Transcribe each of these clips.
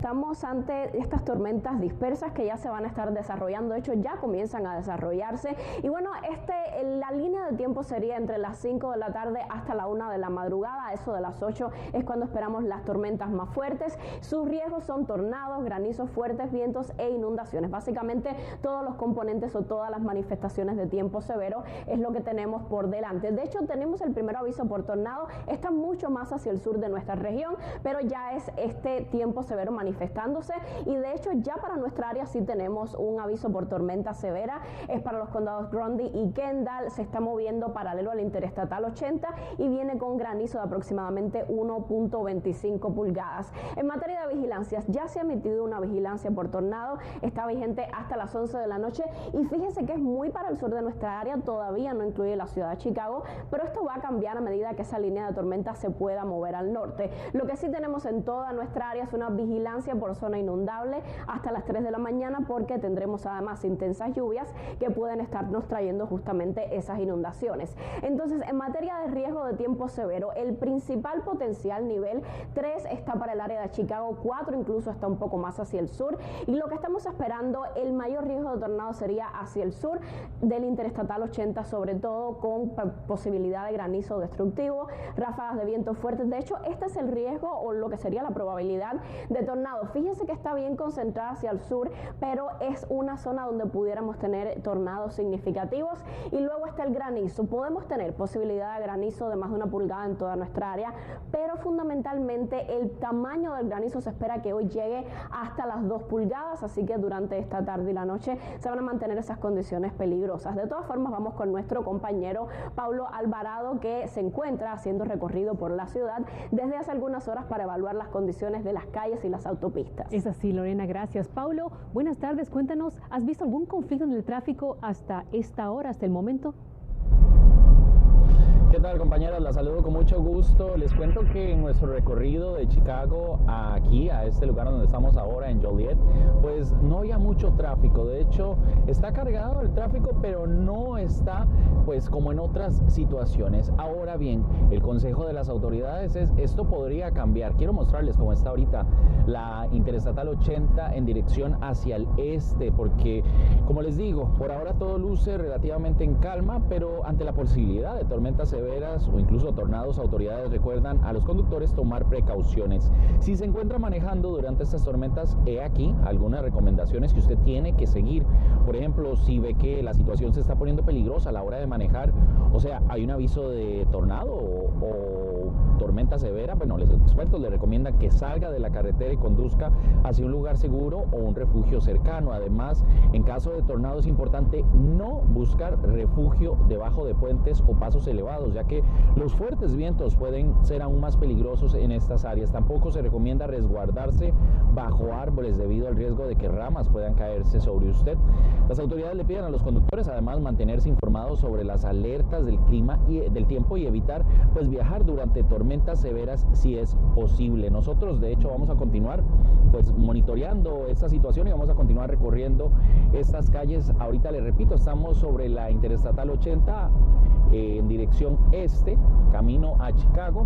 estamos ante estas tormentas dispersas que ya se van a estar desarrollando. De hecho, ya comienzan a desarrollarse. Y bueno, la línea de tiempo sería entre las 5 de la tarde hasta la 1 de la madrugada. Eso de las 8 es cuando esperamos las tormentas más fuertes. Sus riesgos son tornados, granizos fuertes, vientos e inundaciones. Básicamente, todos los componentes o todas las manifestaciones de tiempo severo es lo que tenemos por delante. De hecho, tenemos el primer aviso por tornado. Está mucho más hacia el sur de nuestra región, pero ya es este tiempo severo manifestándose, y de hecho ya para nuestra área sí tenemos un aviso por tormenta severa. Es para los condados Grundy y Kendall. Se está moviendo paralelo al interestatal 80 y viene con granizo de aproximadamente 1.25 pulgadas. En materia de vigilancias, ya se ha emitido una vigilancia por tornado, está vigente hasta las 11 de la noche, y fíjense que es muy para el sur de nuestra área, todavía no incluye la ciudad de Chicago, pero esto va a cambiar a medida que esa línea de tormenta se pueda mover al norte. Lo que sí tenemos en toda nuestra área es una vigilancia por zona inundable hasta las 3 de la mañana, porque tendremos además intensas lluvias que pueden estarnos trayendo justamente esas inundaciones. Entonces, en materia de riesgo de tiempo severo, el principal potencial nivel 3 está para el área de Chicago, 4 incluso está un poco más hacia el sur, y lo que estamos esperando, el mayor riesgo de tornado sería hacia el sur del interestatal 80, sobre todo con posibilidad de granizo destructivo, ráfagas de viento fuertes. De hecho, este es el riesgo o lo que sería la probabilidad de tornado. Fíjense que está bien concentrada hacia el sur, pero es una zona donde pudiéramos tener tornados significativos. Y luego está el granizo. Podemos tener posibilidad de granizo de más de 1 pulgada en toda nuestra área, pero fundamentalmente el tamaño del granizo se espera que hoy llegue hasta las 2 pulgadas, así que durante esta tarde y la noche se van a mantener esas condiciones peligrosas. De todas formas, vamos con nuestro compañero Paulo Alvarado, que se encuentra haciendo recorrido por la ciudad desde hace algunas horas para evaluar las condiciones de las calles y las autopistas. Es así, Lorena, gracias. Paulo, buenas tardes, cuéntanos, ¿has visto algún conflicto en el tráfico hasta esta hora, hasta el momento? ¿Qué tal, compañeras? La saludo con mucho gusto. Les cuento que en nuestro recorrido de Chicago aquí a este lugar donde estamos ahora en Joliet, pues no había mucho tráfico. De hecho, está cargado el tráfico, pero no está pues como en otras situaciones. Ahora bien, el consejo de las autoridades es: esto podría cambiar. Quiero mostrarles cómo está ahorita la interestatal 80 en dirección hacia el este, porque como les digo, por ahora todo luce relativamente en calma, pero ante la posibilidad de tormentas severas o incluso tornados, autoridades recuerdan a los conductores tomar precauciones. Si se encuentra manejando durante estas tormentas, he aquí algunas recomendaciones que usted tiene que seguir. Por ejemplo, si ve que la situación se está poniendo peligrosa a la hora de manejar, o sea, hay un aviso de tornado o tormenta severa, bueno, los expertos le recomiendan que salga de la carretera y conduzca hacia un lugar seguro o un refugio cercano. Además, en caso de tornado es importante no buscar refugio debajo de puentes o pasos elevados, ya que los fuertes vientos pueden ser aún más peligrosos en estas áreas. Tampoco se recomienda resguardarse bajo árboles debido al riesgo de que ramas puedan caerse sobre usted. Las autoridades le piden a los conductores además mantenerse informados sobre las alertas del clima y del tiempo y evitar pues viajar durante tormentas severas si es posible. Nosotros de hecho vamos a continuar pues monitoreando esta situación y vamos a continuar recorriendo estas calles. Ahorita les repito, estamos sobre la interestatal 80 en dirección este, camino a Chicago,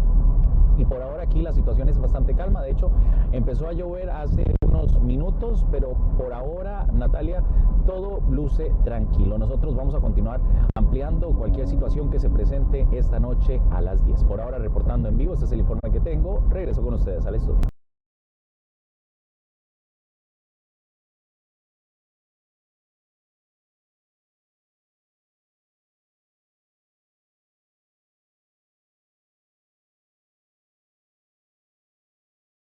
y por ahora aquí la situación es bastante calma. De hecho, empezó a llover hace unos minutos, pero por ahora, Natalia, todo luce tranquilo. Nosotros vamos a continuar ampliando cualquier situación que se presente esta noche a las 10. Por ahora, reportando en vivo, este es el informe que tengo. Regreso con ustedes al estudio.